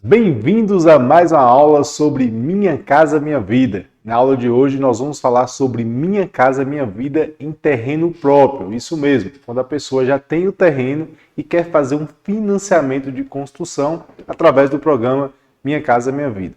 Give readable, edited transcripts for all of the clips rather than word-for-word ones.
Bem-vindos a mais uma aula sobre Minha Casa Minha Vida. Na aula de hoje nós vamos falar sobre Minha Casa Minha Vida em terreno próprio. Isso mesmo, quando a pessoa já tem o terreno e quer fazer um financiamento de construção através do programa Minha Casa Minha Vida.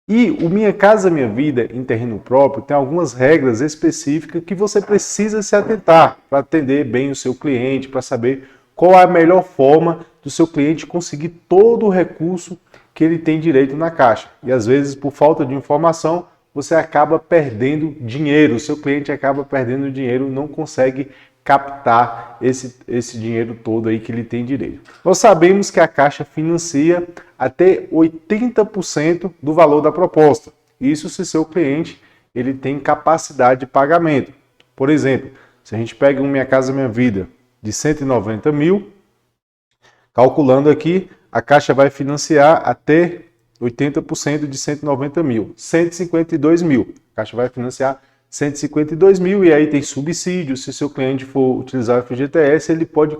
E o Minha Casa Minha Vida em terreno próprio tem algumas regras específicas que você precisa se atentar para atender bem o seu cliente, para saber qual é a melhor forma do seu cliente conseguir todo o recurso que ele tem direito na Caixa. E às vezes, por falta de informação, você acaba perdendo dinheiro, o seu cliente acaba perdendo dinheiro, não consegue captar esse dinheiro todo aí que ele tem direito. Nós sabemos que a Caixa financia até 80% do valor da proposta. Isso se seu cliente ele tem capacidade de pagamento. Por exemplo, se a gente pega um Minha Casa Minha Vida de 190 mil, calculando aqui, a Caixa vai financiar até 80% de 190 mil, 152 mil. A Caixa vai financiar 152 mil e aí tem subsídio. Se seu cliente for utilizar o FGTS, ele pode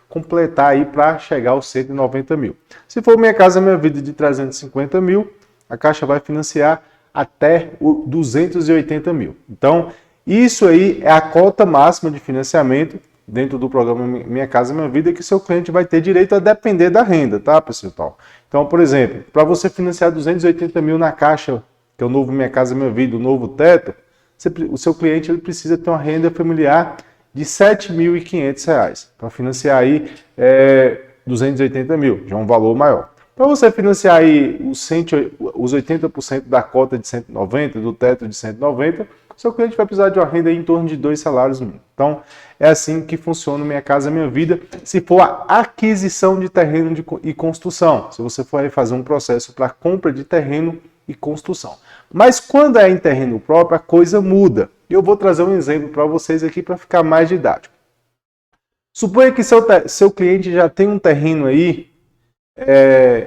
completar aí para chegar aos 190 mil. Se for Minha Casa Minha Vida de 350 mil, a Caixa vai financiar até 280 mil. Então, isso aí é a cota máxima de financiamento dentro do programa Minha Casa Minha Vida, que seu cliente vai ter direito a depender da renda, tá, pessoal? Então, por exemplo, para você financiar 280 mil na Caixa, que é o novo Minha Casa Minha Vida, o novo teto, o seu cliente ele precisa ter uma renda familiar de R$ 7.500 para financiar aí 280 mil, já é um valor maior. Para você financiar aí os 80% da cota de 190, do teto de 190, seu cliente vai precisar de uma renda em torno de 2 salários mínimos. Então, é assim que funciona o Minha Casa Minha Vida, se for a aquisição de terreno e construção, se você for fazer um processo para compra de terreno e construção. Mas quando é em terreno próprio, a coisa muda. Eu vou trazer um exemplo para vocês aqui para ficar mais didático. Suponha que seu cliente já tem um terreno aí,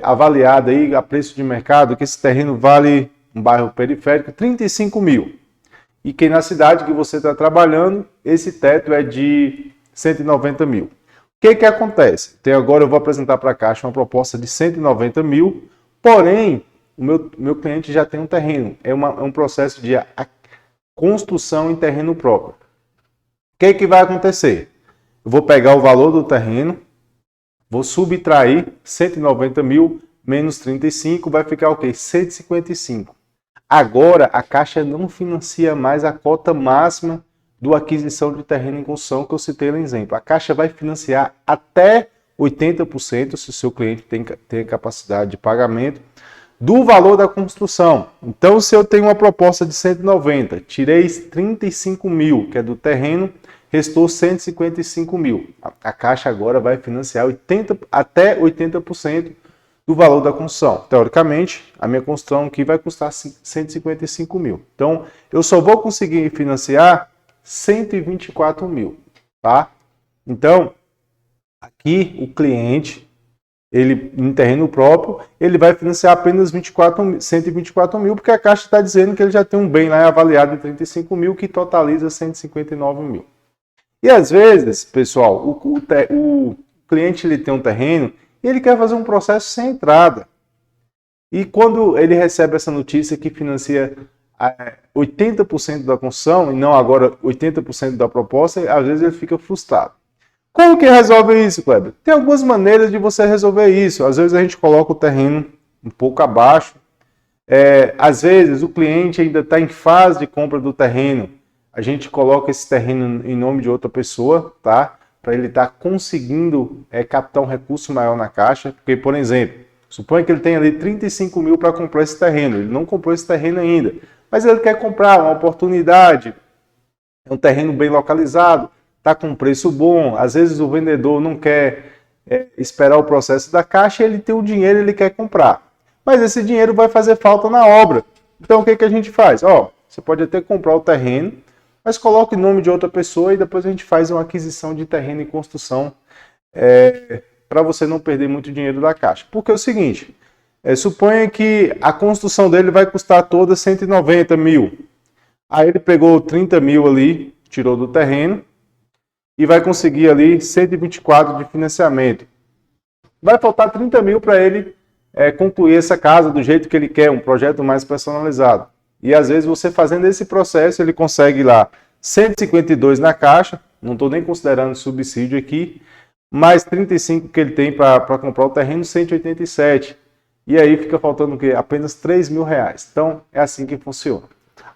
avaliado aí a preço de mercado, que esse terreno vale, um bairro periférico, 35 mil. E que na cidade que você está trabalhando, esse teto é de 190 mil. O que acontece? Agora eu vou apresentar para a Caixa uma proposta de 190 mil, porém, o meu cliente já tem um terreno. É um processo de construção em terreno próprio. O que vai acontecer? Eu vou pegar o valor do terreno, vou subtrair 190 mil menos 35, vai ficar o quê? 155. Agora, a Caixa não financia mais a cota máxima do aquisição de terreno em construção que eu citei no exemplo. A Caixa vai financiar até 80%, se o seu cliente tem capacidade de pagamento, do valor da construção. Então, se eu tenho uma proposta de 190, tirei 35 mil, que é do terreno, restou 155 mil. A Caixa agora vai financiar até 80% do valor da construção. Teoricamente, a minha construção aqui vai custar 155 mil. Então, eu só vou conseguir financiar 124 mil, tá? Então, aqui o cliente, ele em terreno próprio, ele vai financiar apenas 124 mil, porque a Caixa está dizendo que ele já tem um bem lá avaliado em 35 mil, que totaliza 159 mil. E às vezes, pessoal, o cliente ele tem um terreno e ele quer fazer um processo sem entrada. E quando ele recebe essa notícia que financia 80% da construção e não agora 80% da proposta, às vezes ele fica frustrado. Como que resolve isso, Kleber? Tem algumas maneiras de você resolver isso. Às vezes a gente coloca o terreno um pouco abaixo. Às vezes o cliente ainda está em fase de compra do terreno. A gente coloca esse terreno em nome de outra pessoa, tá? Para ele estar conseguindo captar um recurso maior na Caixa. Porque, por exemplo, suponha que ele tem ali 35 mil para comprar esse terreno. Ele não comprou esse terreno ainda, mas ele quer comprar uma oportunidade, é um terreno bem localizado, está com um preço bom. Às vezes o vendedor não quer esperar o processo da Caixa, ele tem o dinheiro, ele quer comprar. Mas esse dinheiro vai fazer falta na obra. Então o que a gente faz? Você pode até comprar o terreno, mas coloca em nome de outra pessoa e depois a gente faz uma aquisição de terreno em construção para você não perder muito dinheiro da Caixa. Porque é o seguinte, suponha que a construção dele vai custar toda 190 mil. Aí ele pegou 30 mil ali, tirou do terreno e vai conseguir ali 124 de financiamento. Vai faltar 30 mil para ele concluir essa casa do jeito que ele quer, um projeto mais personalizado. E às vezes você fazendo esse processo, ele consegue lá 152 na Caixa, não estou nem considerando subsídio aqui, mais 35 que ele tem para comprar o terreno, 187. E aí fica faltando o quê? Apenas R$3.000. Então é assim que funciona.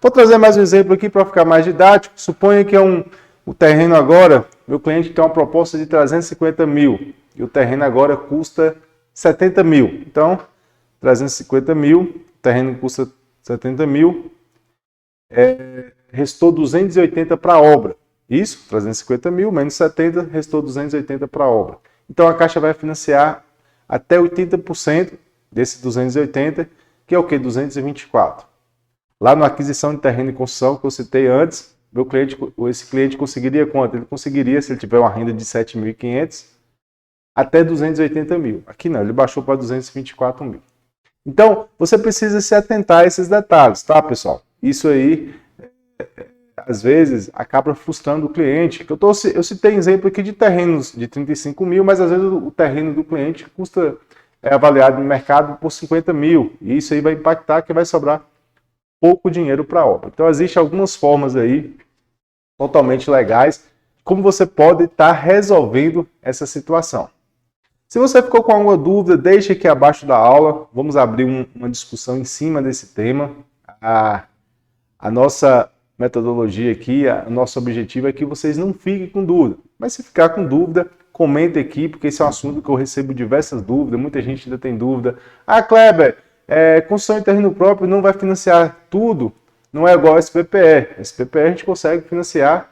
Vou trazer mais um exemplo aqui para ficar mais didático. Suponha que o terreno agora, meu cliente tem uma proposta de 350 mil e o terreno agora custa 70 mil. Então, 350 mil, o terreno custa 70 mil, restou 280 para a obra. Isso, 350 mil menos 70, restou 280 para a obra. Então a Caixa vai financiar até 80% desse 280, que é o que? 224. Lá na aquisição de terreno e construção que eu citei antes, esse cliente conseguiria quanto? Ele conseguiria, se ele tiver uma renda de 7.500, até 280 mil. Aqui não, ele baixou para 224 mil. Então, você precisa se atentar a esses detalhes, tá, pessoal? Isso aí, às vezes, acaba frustrando o cliente. Eu citei exemplo aqui de terrenos de 35 mil, mas às vezes o terreno do cliente é avaliado no mercado por 50 mil. E isso aí vai impactar que vai sobrar pouco dinheiro para a obra. Então, existem algumas formas aí totalmente legais como você pode estar resolvendo essa situação. Se você ficou com alguma dúvida, deixe aqui abaixo da aula. Vamos abrir uma discussão em cima desse tema. A nossa metodologia aqui, o nosso objetivo é que vocês não fiquem com dúvida. Mas se ficar com dúvida, comente aqui, porque esse é um assunto que eu recebo diversas dúvidas. Muita gente ainda tem dúvida. Ah, Kleber, construção em terreno próprio não vai financiar tudo? Não é igual ao SPPE. SPPE a gente consegue financiar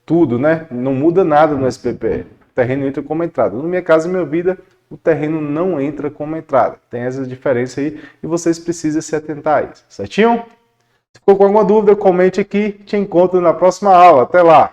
tudo, né? Não muda nada no SPPE. O terreno entra como entrada. No Minha Casa Minha Vida, o terreno não entra como entrada. Tem essa diferença aí e vocês precisam se atentar a isso. Certinho? Se ficou com alguma dúvida, comente aqui. Te encontro na próxima aula. Até lá!